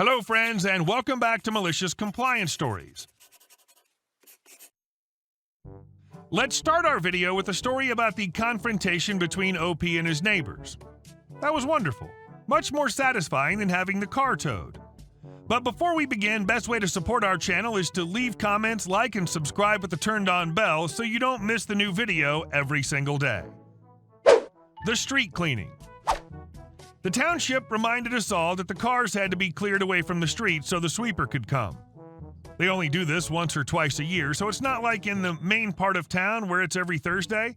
Hello, friends, and welcome back to Malicious Compliance Stories. Let's start our video with a story about the confrontation between OP and his neighbors. That was wonderful. Much more satisfying than having the car towed. But before we begin, best way to support our channel is to leave comments, like, and subscribe with the turned-on bell so you don't miss the new video every single day. The street cleaning. The township reminded us all that the cars had to be cleared away from the street so the sweeper could come. They only do this once or twice a year, so it's not like in the main part of town where it's every Thursday.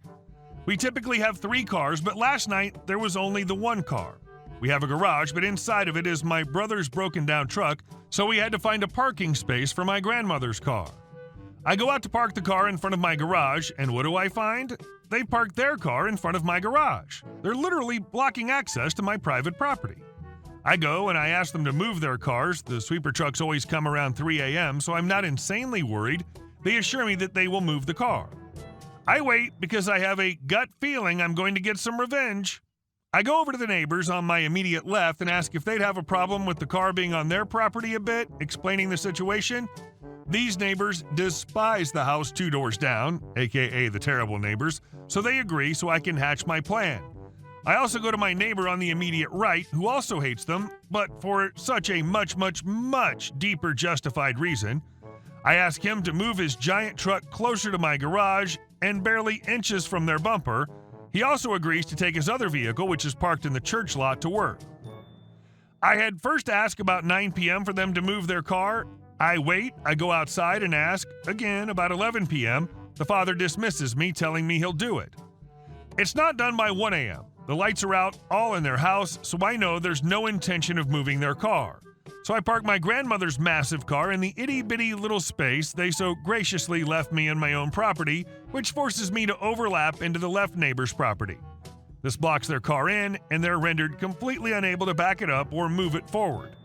We typically have 3 cars, but last night there was only the 1 car. We have a garage, but inside of it is my brother's broken down truck, so we had to find a parking space for my grandmother's car. I go out to park the car in front of my garage, and what do I find? They parked their car in front of my garage. They're literally blocking access to my private property. I go and I ask them to move their cars. The sweeper trucks always come around 3 a.m., so I'm not insanely worried. They assure me that they will move the car. I wait because I have a gut feeling I'm going to get some revenge. I go over to the neighbors on my immediate left and ask if they'd have a problem with the car being on their property a bit, explaining the situation. These neighbors despise the house 2 doors down, aka the terrible neighbors, so they agree so I can hatch my plan. I also go to my neighbor on the immediate right, who also hates them, but for such a much deeper justified reason. I ask him to move his giant truck closer to my garage and barely inches from their bumper. He also agrees to take his other vehicle, which is parked in the church lot, to work. I had first asked about 9 p.m. for them to move their car. I wait, I go outside and ask, again, about 11 p.m. The father dismisses me, telling me he'll do it. It's not done by 1 a.m. The lights are out, all in their house, so I know there's no intention of moving their car. So I park my grandmother's massive car in the itty-bitty little space they so graciously left me on my own property, which forces me to overlap into the left neighbor's property. This blocks their car in, and they're rendered completely unable to back it up or move it forward.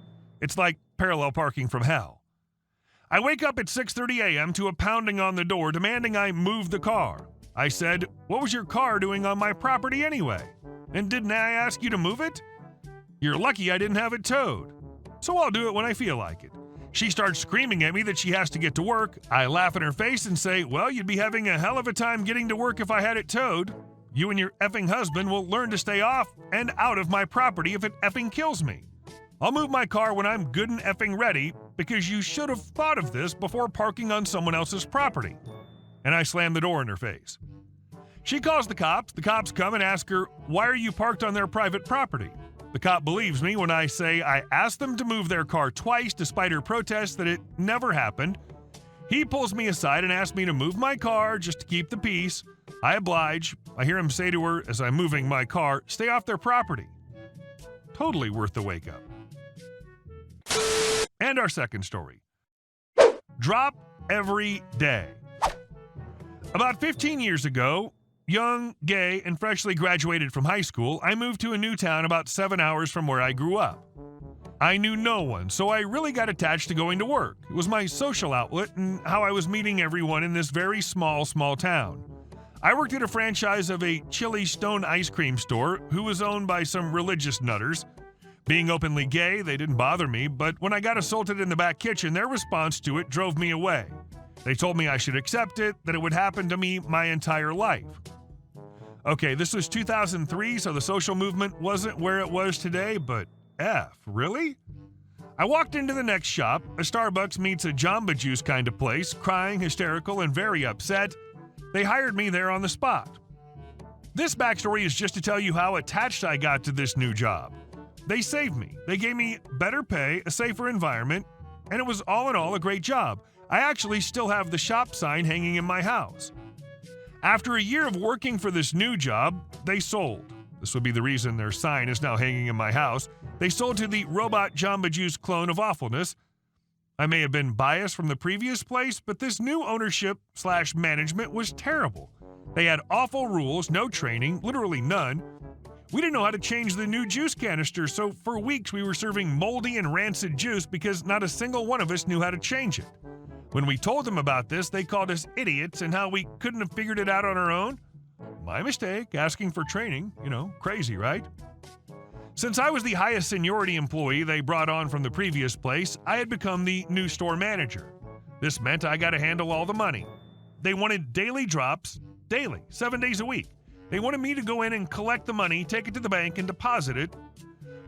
It's like parallel parking from hell. I wake up at 6:30 a.m. to a pounding on the door demanding I move the car. I said, "What was your car doing on my property anyway? And didn't I ask you to move it? You're lucky I didn't have it towed. So I'll do it when I feel like it." She starts screaming at me that she has to get to work. I laugh in her face and say, "Well, you'd be having a hell of a time getting to work if I had it towed. You and your effing husband will learn to stay off and out of my property if it effing kills me. I'll move my car when I'm good and effing ready, because you should have thought of this before parking on someone else's property." And I slam the door in her face. She calls the cops. The cops come and ask her, "Why are you parked on their private property?" The cop believes me when I say I asked them to move their car twice despite her protests that it never happened. He pulls me aside and asks me to move my car just to keep the peace. I oblige. I hear him say to her as I'm moving my car, "Stay off their property." Totally worth the wake up. And our second story. Drop every day. About 15 years ago, young, gay, and freshly graduated from high school, I moved to a new town about 7 hours from where I grew up. I knew no one, so I really got attached to going to work. It was my social outlet and how I was meeting everyone in this very small town. I worked at a franchise of a chilly stone ice cream store who was owned by some religious nutters. Being openly gay, they didn't bother me, but when I got assaulted in the back kitchen, their response to it drove me away. They told me I should accept it, that it would happen to me my entire life. Okay, this was 2003, so the social movement wasn't where it was today, but really? I walked into the next shop, a Starbucks meets a Jamba Juice kind of place, crying, hysterical, and very upset. They hired me there on the spot. This backstory is just to tell you how attached I got to this new job. They saved me. They gave me better pay, a safer environment, and it was all in all a great job. I actually still have the shop sign hanging in my house. After a year of working for this new job, they sold. This would be the reason their sign is now hanging in my house. They sold to the robot Jamba Juice clone of awfulness. I may have been biased from the previous place, but this new ownership/management was terrible. They had awful rules, no training, literally none. We didn't know how to change the new juice canister, so for weeks we were serving moldy and rancid juice because not a single one of us knew how to change it. When we told them about this, they called us idiots and how we couldn't have figured it out on our own. My mistake, asking for training, crazy, right? Since I was the highest seniority employee they brought on from the previous place, I had become the new store manager. This meant I got to handle all the money. They wanted daily drops, daily, 7 days a week. They wanted me to go in and collect the money, take it to the bank, and deposit it.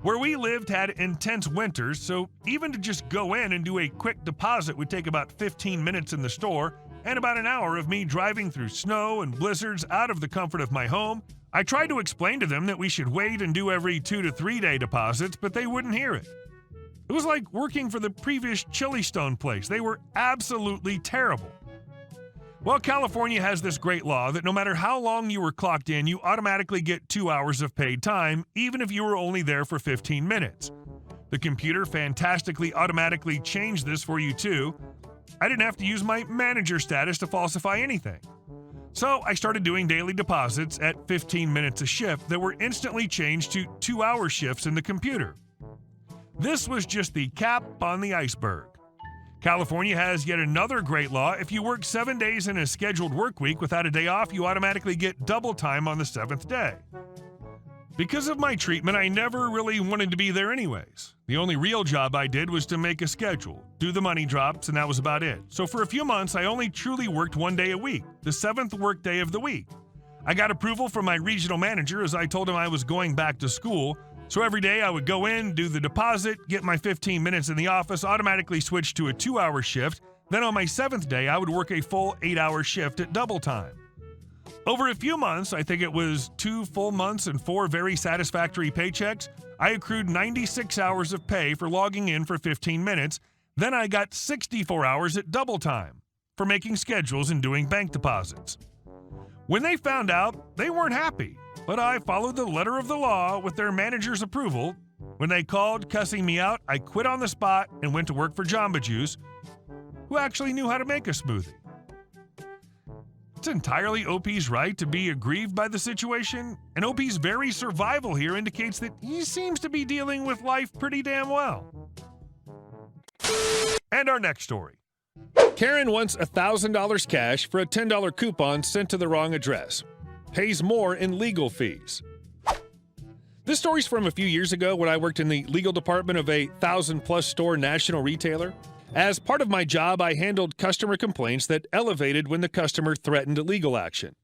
Where we lived had intense winters, so even to just go in and do a quick deposit would take about 15 minutes in the store and about an hour of me driving through snow and blizzards out of the comfort of my home. I tried to explain to them that we should wait and do every 2 to 3 day deposits, but they wouldn't hear it. It was like working for the previous Chili Stone place. They were absolutely terrible. Well, California has this great law that no matter how long you were clocked in, you automatically get 2 hours of paid time, even if you were only there for 15 minutes. The computer fantastically automatically changed this for you too. I didn't have to use my manager status to falsify anything. So I started doing daily deposits at 15 minutes a shift that were instantly changed to 2-hour shifts in the computer. This was just the cap on the iceberg. California has yet another great law. If you work 7 days in a scheduled work week without a day off, you automatically get double time on the 7th day. Because of my treatment, I never really wanted to be there anyways. The only real job I did was to make a schedule, do the money drops, and that was about it. So for a few months, I only truly worked 1 day a week, the 7th work day of the week. I got approval from my regional manager as I told him I was going back to school. So every day I would go in, do the deposit, get my 15 minutes in the office, automatically switch to a 2-hour shift. Then on my 7th day, I would work a full 8-hour shift at double time. Over a few months, I think it was 2 full months and 4 very satisfactory paychecks, I accrued 96 hours of pay for logging in for 15 minutes. Then I got 64 hours at double time for making schedules and doing bank deposits. When they found out, they weren't happy, but I followed the letter of the law with their manager's approval. When they called cussing me out, I quit on the spot and went to work for Jamba Juice, who actually knew how to make a smoothie. It's entirely OP's right to be aggrieved by the situation, and OP's very survival here indicates that he seems to be dealing with life pretty damn well. And our next story. Karen wants $1,000 cash for a $10 coupon sent to the wrong address. Pays more in legal fees. This story's from a few years ago when I worked in the legal department of a 1,000-plus store national retailer. As part of my job, I handled customer complaints that elevated when the customer threatened legal action.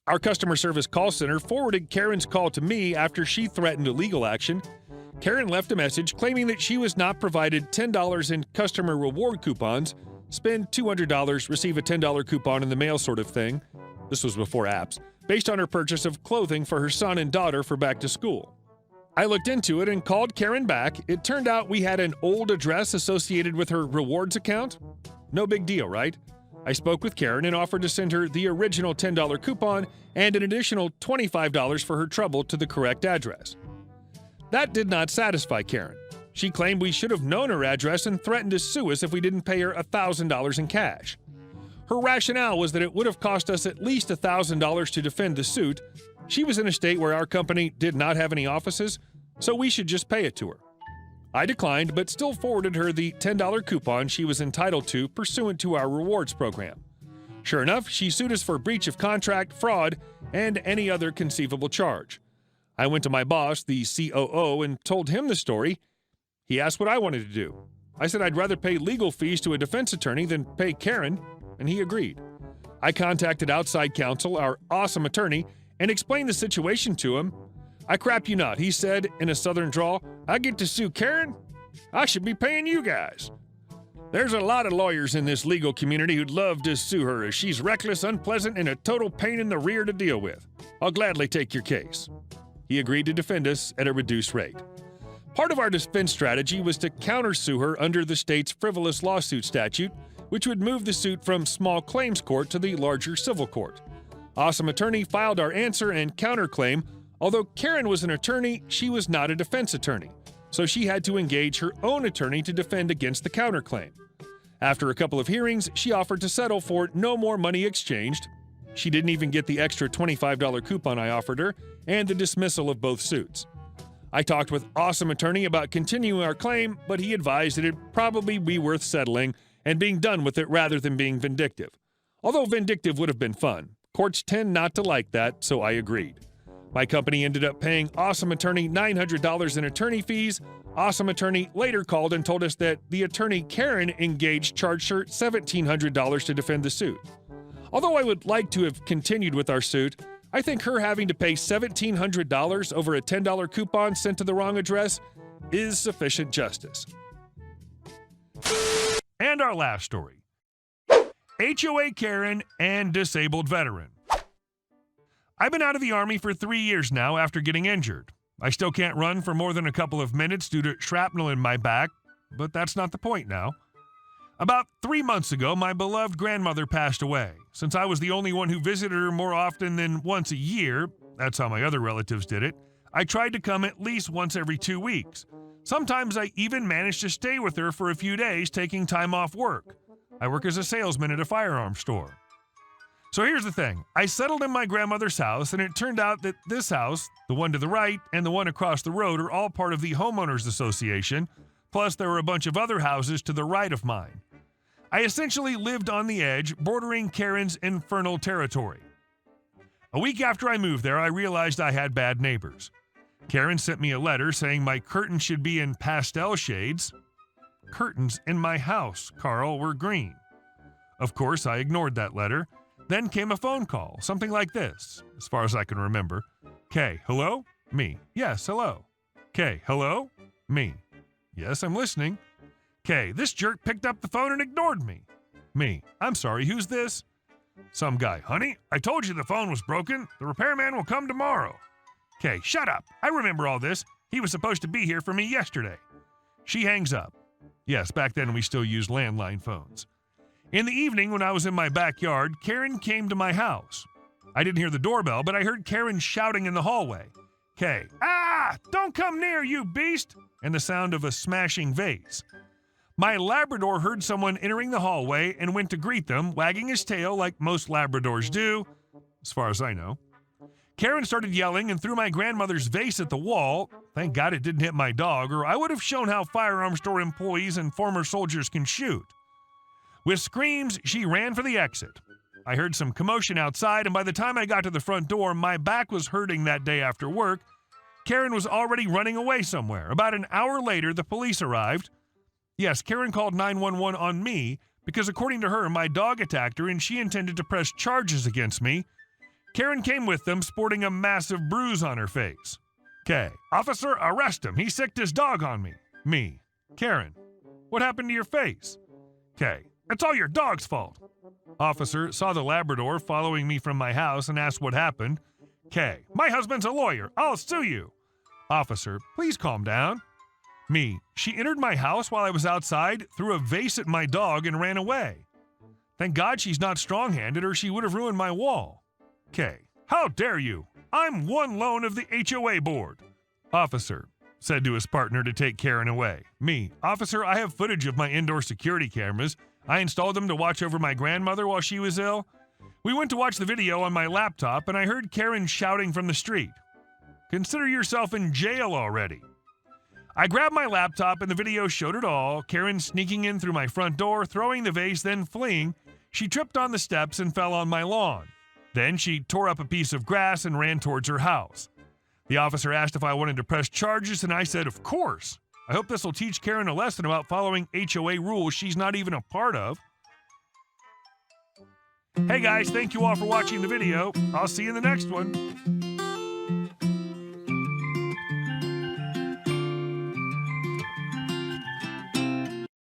Our customer service call center forwarded Karen's call to me after she threatened legal action. Karen left a message claiming that she was not provided $10 in customer reward coupons, spend $200, receive a $10 coupon in the mail sort of thing. This was before apps, based on her purchase of clothing for her son and daughter for back to school. I looked into it and called Karen back. It turned out we had an old address associated with her rewards account. No big deal, right? I spoke with Karen and offered to send her the original $10 coupon and an additional $25 for her trouble to the correct address. That did not satisfy Karen. She claimed we should have known her address and threatened to sue us if we didn't pay her $1,000 in cash. Her rationale was that it would have cost us at least $1,000 to defend the suit. She was in a state where our company did not have any offices, so we should just pay it to her. I declined, but still forwarded her the $10 coupon she was entitled to pursuant to our rewards program. Sure enough, she sued us for breach of contract, fraud, and any other conceivable charge. I went to my boss, the COO, and told him the story. He asked what I wanted to do. I said I'd rather pay legal fees to a defense attorney than pay Karen, and he agreed. I contacted outside counsel, our awesome attorney, and explained the situation to him. I crap you not, he said in a southern drawl, I get to sue Karen? I should be paying you guys. There's a lot of lawyers in this legal community who'd love to sue her as she's reckless, unpleasant, and a total pain in the rear to deal with. I'll gladly take your case. He agreed to defend us at a reduced rate. Part of our defense strategy was to countersue her under the state's frivolous lawsuit statute, which would move the suit from small claims court to the larger civil court. Awesome Attorney filed our answer and counterclaim. Although Karen was an attorney, she was not a defense attorney, so she had to engage her own attorney to defend against the counterclaim. After a couple of hearings, she offered to settle for no more money exchanged. She didn't even get the extra $25 coupon I offered her and the dismissal of both suits. I talked with Awesome Attorney about continuing our claim, but he advised that it'd probably be worth settling and being done with it rather than being vindictive. Although vindictive would have been fun. Courts tend not to like that, so I agreed. My company ended up paying Awesome Attorney $900 in attorney fees. Awesome Attorney later called and told us that the attorney Karen engaged charged her $1,700 to defend the suit. Although I would like to have continued with our suit, I think her having to pay $1,700 over a $10 coupon sent to the wrong address is sufficient justice. And our last story. HOA Karen and disabled veteran. I've been out of the Army for 3 years now after getting injured. I still can't run for more than a couple of minutes due to shrapnel in my back, but that's not the point now. About 3 months ago, my beloved grandmother passed away. Since I was the only one who visited her more often than once a year, that's how my other relatives did it, I tried to come at least once every 2 weeks. Sometimes I even managed to stay with her for a few days, taking time off work. I work as a salesman at a firearms store. So here's the thing. I settled in my grandmother's house, and it turned out that this house, the one to the right, and the one across the road are all part of the homeowners association, plus there were a bunch of other houses to the right of mine. I essentially lived on the edge, bordering Karen's infernal territory. A week after I moved there, I realized I had bad neighbors. Karen sent me a letter saying my curtains should be in pastel shades. Curtains in my house, Carl, were green. Of course, I ignored that letter. Then came a phone call, something like this, as far as I can remember. Kay, hello? Me. Yes, hello. Kay, hello? Me. Yes, I'm listening. Kay, this jerk picked up the phone and ignored me. Me. I'm sorry, who's this? Some guy. Honey, I told you the phone was broken. The repairman will come tomorrow. Kay, shut up. I remember all this. He was supposed to be here for me yesterday. She hangs up. Yes, back then we still used landline phones. In the evening, when I was in my backyard, Karen came to my house. I didn't hear the doorbell, but I heard Karen shouting in the hallway. Kay, don't come near, you beast! And the sound of a smashing vase. My Labrador heard someone entering the hallway and went to greet them, wagging his tail like most Labradors do, as far as I know. Karen started yelling and threw my grandmother's vase at the wall. Thank God it didn't hit my dog, or I would have shown how firearms store employees and former soldiers can shoot. With screams, she ran for the exit. I heard some commotion outside, and by the time I got to the front door, my back was hurting that day after work. Karen was already running away somewhere. About an hour later, the police arrived. Yes, Karen called 911 on me because, according to her, my dog attacked her and she intended to press charges against me. Karen came with them, sporting a massive bruise on her face. K. Officer, arrest him. He sicked his dog on me. Me. Karen. What happened to your face? K. It's all your dog's fault. Officer saw the Labrador following me from my house and asked what happened. K. My husband's a lawyer. I'll sue you. Officer, please calm down. Me. She entered my house while I was outside, threw a vase at my dog, and ran away. Thank God she's not strong-handed or she would have ruined my wall. K. How dare you? I'm one loan of the HOA board. Officer said to his partner to take Karen away. Me. Officer, I have footage of my indoor security cameras. I installed them to watch over my grandmother while she was ill. We went to watch the video on my laptop, and I heard Karen shouting from the street. Consider yourself in jail already. I grabbed my laptop, and the video showed it all. Karen sneaking in through my front door, throwing the vase, then fleeing. She tripped on the steps and fell on my lawn. Then she tore up a piece of grass and ran towards her house. The officer asked if I wanted to press charges, and I said, of course. I hope this will teach Karen a lesson about following HOA rules she's not even a part of. Hey guys, thank you all for watching the video. I'll see you in the next one.